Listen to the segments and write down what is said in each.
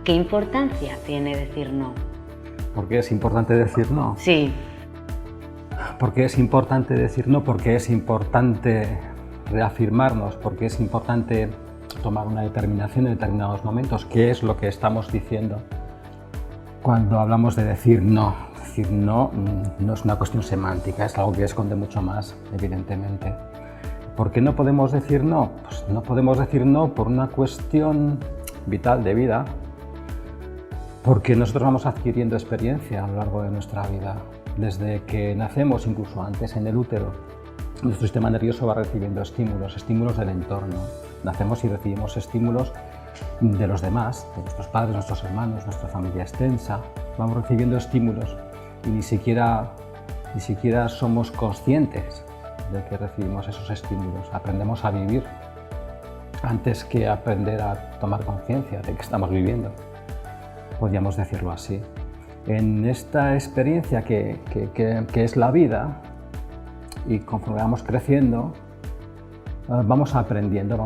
¿Qué importancia tiene decir no? ¿Por qué es importante decir no? Sí. ¿Por qué es importante decir no? Porque es importante reafirmarnos, porque es importante tomar una determinación en determinados momentos. ¿Qué es lo que estamos diciendo cuando hablamos de decir no? Decir no no es una cuestión semántica, es algo que esconde mucho más, evidentemente. ¿Por qué no podemos decir no? Pues no podemos decir no por una cuestión vital de vida, porque nosotros vamos adquiriendo experiencia a lo largo de nuestra vida. Desde que nacemos, incluso antes en el útero, nuestro sistema nervioso va recibiendo estímulos del entorno. Nacemos y recibimos estímulos de los demás, de nuestros padres, nuestros hermanos, nuestra familia extensa. Vamos recibiendo estímulos y ni siquiera somos conscientes de que recibimos esos estímulos. Aprendemos a vivir antes que aprender a tomar conciencia de que estamos viviendo. Podríamos decirlo así. En esta experiencia que es la vida, y conforme vamos creciendo, vamos aprendiendo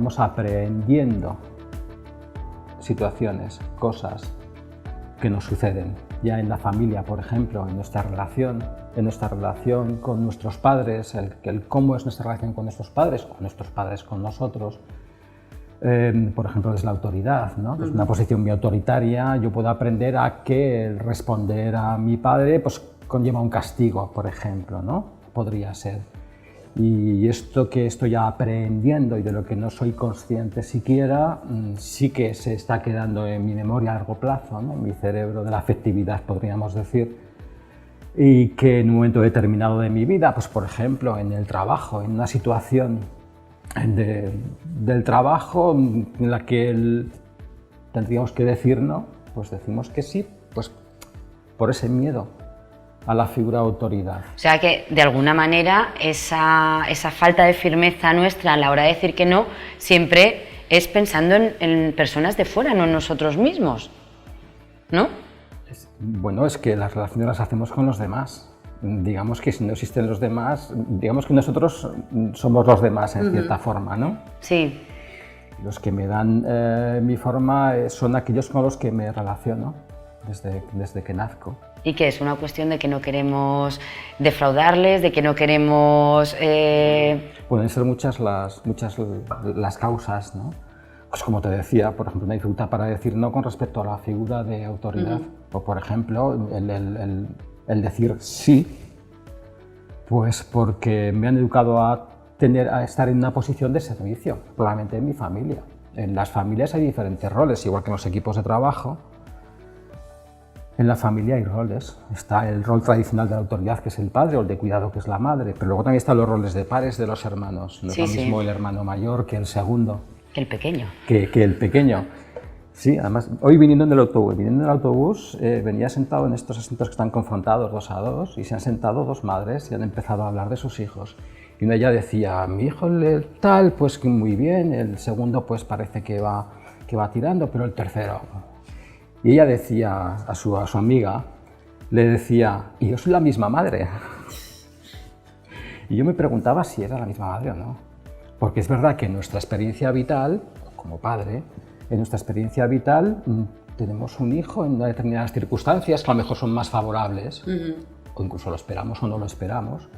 situaciones, cosas que nos suceden. Ya en la familia, por ejemplo, en nuestra relación con nuestros padres, el cómo es nuestra relación con nuestros padres o nuestros padres con nosotros. Por ejemplo, desde la autoridad, ¿no? Desde una posición muy autoritaria, yo puedo aprender a que el responder a mi padre pues, conlleva un castigo, por ejemplo, ¿no? Podría ser. Y esto que estoy aprendiendo y de lo que no soy consciente siquiera, sí que se está quedando en mi memoria a largo plazo, ¿no? En mi cerebro de la afectividad, podríamos decir, y que en un momento determinado de mi vida, pues por ejemplo, en el trabajo, en una situación del trabajo en la que tendríamos que decir no, pues decimos que sí, pues por ese miedo a la figura de autoridad. O sea que de alguna manera esa falta de firmeza nuestra a la hora de decir que no siempre es pensando en personas de fuera, no en nosotros mismos, ¿no? Bueno, es que las relaciones las hacemos con los demás. Digamos que si no existen los demás, digamos que nosotros somos los demás en cierta forma, ¿no? Sí. Los que me dan mi forma son aquellos con los que me relaciono desde que nazco. ¿Y qué es? Una cuestión de que no queremos defraudarles, de que no queremos... Pueden ser muchas las causas, ¿no? Pues como te decía, por ejemplo, una dificultad para decir no con respecto a la figura de autoridad. O por ejemplo, el decir sí, pues porque me han educado a estar en una posición de servicio, probablemente en mi familia. En las familias hay diferentes roles, igual que en los equipos de trabajo. En la familia hay roles. Está el rol tradicional de la autoridad, que es el padre, o el de cuidado, que es la madre, pero luego también están los roles de pares de los hermanos. No es lo mismo el hermano mayor que el segundo. Que el pequeño. Que el pequeño. Sí, además, hoy viniendo en el autobús, venía sentado en estos asientos que están confrontados 2 a 2 y se han sentado 2 madres y han empezado a hablar de sus hijos. Y una ya decía, mi hijo tal, pues que muy bien, el segundo pues parece que va tirando, pero el tercero... Y ella decía a su amiga, le decía, y yo soy la misma madre. Y yo me preguntaba si era la misma madre o no. Porque es verdad que en nuestra experiencia vital, como padre, en nuestra experiencia vital tenemos un hijo en determinadas circunstancias que a lo mejor son más favorables, o incluso lo esperamos o no lo esperamos,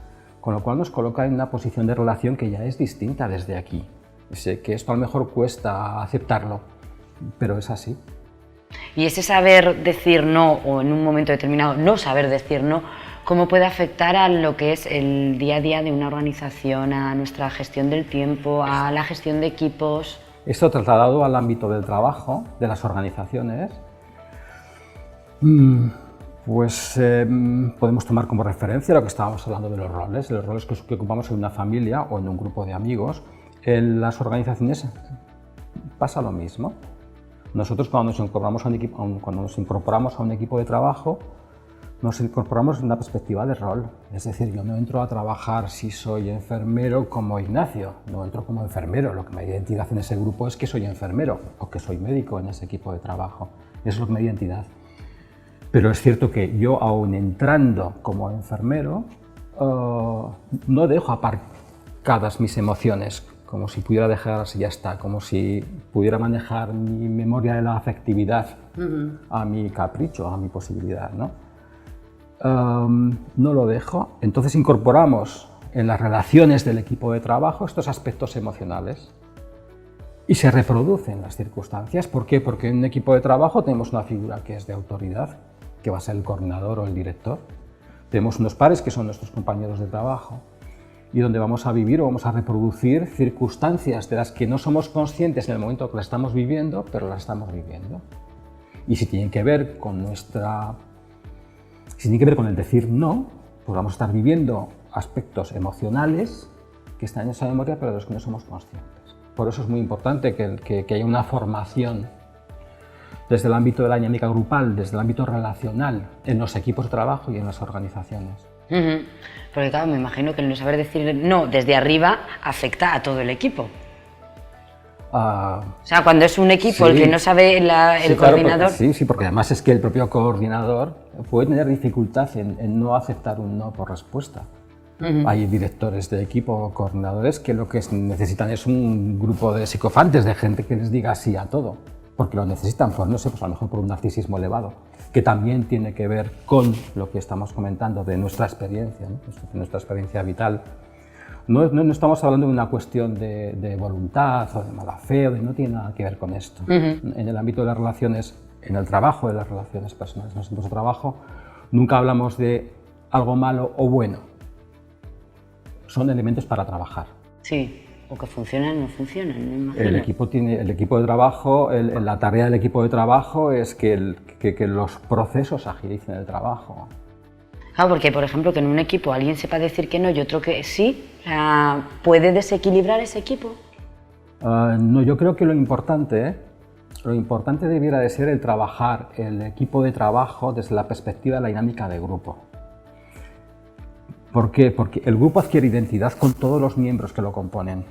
con lo cual nos coloca en una posición de relación que ya es distinta desde aquí. Sé que esto a lo mejor cuesta aceptarlo, pero es así. Y ese saber decir no, o en un momento determinado no saber decir no, ¿cómo puede afectar a lo que es el día a día de una organización, a nuestra gestión del tiempo, a la gestión de equipos? Esto trasladado al ámbito del trabajo, de las organizaciones, pues podemos tomar como referencia lo que estábamos hablando de los roles que ocupamos en una familia o en un grupo de amigos. En las organizaciones pasa lo mismo. Nosotros cuando nos incorporamos a un equipo de trabajo, nos incorporamos en una perspectiva de rol. Es decir, yo no entro a trabajar si soy enfermero como Ignacio, no entro como enfermero. Lo que me da identidad en ese grupo es que soy enfermero o que soy médico en ese equipo de trabajo. Eso es lo que me da identidad. Pero es cierto que yo, aún entrando como enfermero, no dejo aparcadas mis emociones como si pudiera dejar así, ya está, como si pudiera manejar mi memoria de la afectividad a mi capricho, a mi posibilidad, ¿no? No lo dejo, entonces incorporamos en las relaciones del equipo de trabajo estos aspectos emocionales y se reproducen las circunstancias. ¿Por qué? Porque en un equipo de trabajo tenemos una figura que es de autoridad, que va a ser el coordinador o el director. Tenemos unos pares que son nuestros compañeros de trabajo y donde vamos a vivir o vamos a reproducir circunstancias de las que no somos conscientes en el momento que las estamos viviendo, pero las estamos viviendo. Y si tienen que ver con si tienen que ver con el decir no, pues vamos a estar viviendo aspectos emocionales que están en esa memoria, pero de los que no somos conscientes. Por eso es muy importante que haya una formación desde el ámbito de la dinámica grupal, desde el ámbito relacional, en los equipos de trabajo y en las organizaciones. Porque claro, me imagino que el no saber decir no desde arriba afecta a todo el equipo. O sea, cuando es un equipo el que no sabe el coordinador... Claro, sí, porque además es que el propio coordinador puede tener dificultad en no aceptar un no por respuesta. Hay directores de equipo o coordinadores que lo que necesitan es un grupo de psicofantes, de gente que les diga sí a todo, porque lo necesitan, pues no sé, pues a lo mejor por un narcisismo elevado, que también tiene que ver con lo que estamos comentando de nuestra experiencia, ¿no? De nuestra experiencia vital. No estamos hablando de una cuestión de voluntad o de mala fe, no tiene nada que ver con esto. En el ámbito de las relaciones, en el trabajo de las relaciones personales, en los equipos de trabajo, nunca hablamos de algo malo o bueno. Son elementos para trabajar. Sí, o que funcionan o no funcionan, me imagino. El equipo de trabajo, la tarea del equipo de trabajo es que los procesos agilicen el trabajo. Claro, porque por ejemplo que en un equipo alguien sepa decir que no y otro que sí, ¿puede desequilibrar ese equipo? No, yo creo que lo importante debiera de ser el trabajar el equipo de trabajo desde la perspectiva de la dinámica de grupo. ¿Por qué? Porque el grupo adquiere identidad con todos los miembros que lo componen.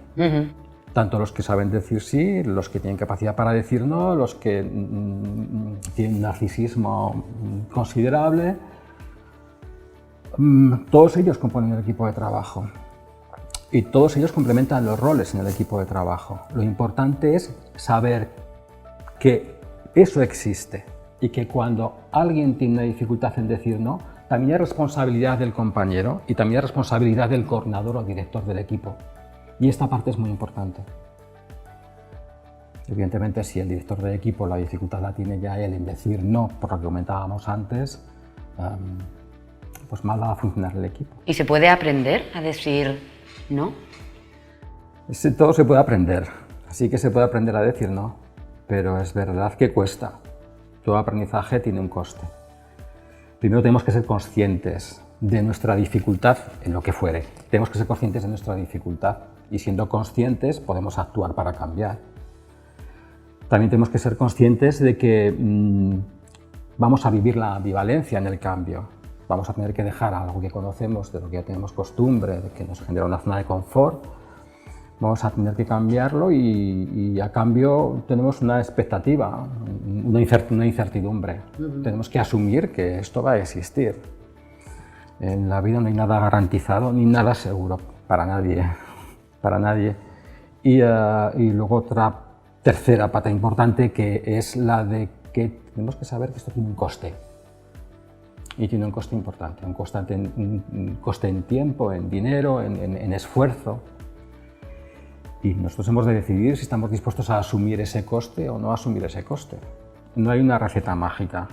Tanto los que saben decir sí, los que tienen capacidad para decir no, los que tienen narcisismo considerable. Todos ellos componen el equipo de trabajo y todos ellos complementan los roles en el equipo de trabajo. Lo importante es saber que eso existe y que cuando alguien tiene una dificultad en decir no, también hay responsabilidad del compañero y también hay responsabilidad del coordinador o director del equipo. Y esta parte es muy importante. Evidentemente, si el director del equipo la dificultad la tiene ya él en decir no, por lo que comentábamos antes, pues mal va a funcionar el equipo. ¿Y se puede aprender a decir no? Todo se puede aprender, así que se puede aprender a decir no, pero es verdad que cuesta. Todo aprendizaje tiene un coste. Primero tenemos que ser conscientes de nuestra dificultad en lo que fuere. Tenemos que ser conscientes de nuestra dificultad y siendo conscientes podemos actuar para cambiar. También tenemos que ser conscientes de que vamos a vivir la ambivalencia en el cambio. Vamos a tener que dejar algo que conocemos, de lo que ya tenemos costumbre, de que nos genera una zona de confort. Vamos a tener que cambiarlo y a cambio tenemos una expectativa, una incertidumbre. Tenemos que asumir que esto va a existir. En la vida no hay nada garantizado ni nada seguro para nadie. Y luego otra tercera pata importante que es la de que tenemos que saber que esto tiene un coste. Y tiene un coste importante, un coste en tiempo, en dinero, en esfuerzo. Y nosotros hemos de decidir si estamos dispuestos a asumir ese coste o no asumir ese coste. No hay una receta mágica,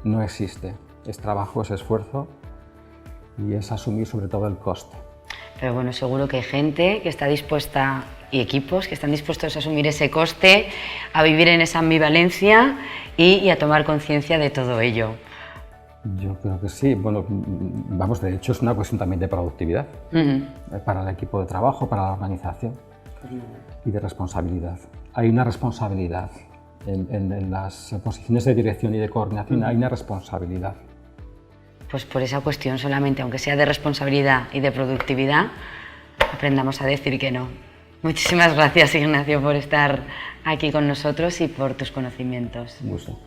no existe. Es trabajo, es esfuerzo y es asumir sobre todo el coste. Pero bueno, seguro que hay gente que está dispuesta y equipos que están dispuestos a asumir ese coste, a vivir en esa ambivalencia y a tomar conciencia de todo ello. Yo creo que sí. Bueno, vamos, de hecho es una cuestión también de productividad para el equipo de trabajo, para la organización y de responsabilidad. Hay una responsabilidad en las posiciones de dirección y de coordinación, hay una responsabilidad. Pues por esa cuestión solamente, aunque sea de responsabilidad y de productividad, aprendamos a decir que no. Muchísimas gracias, Ignacio, por estar aquí con nosotros y por tus conocimientos. Un gusto.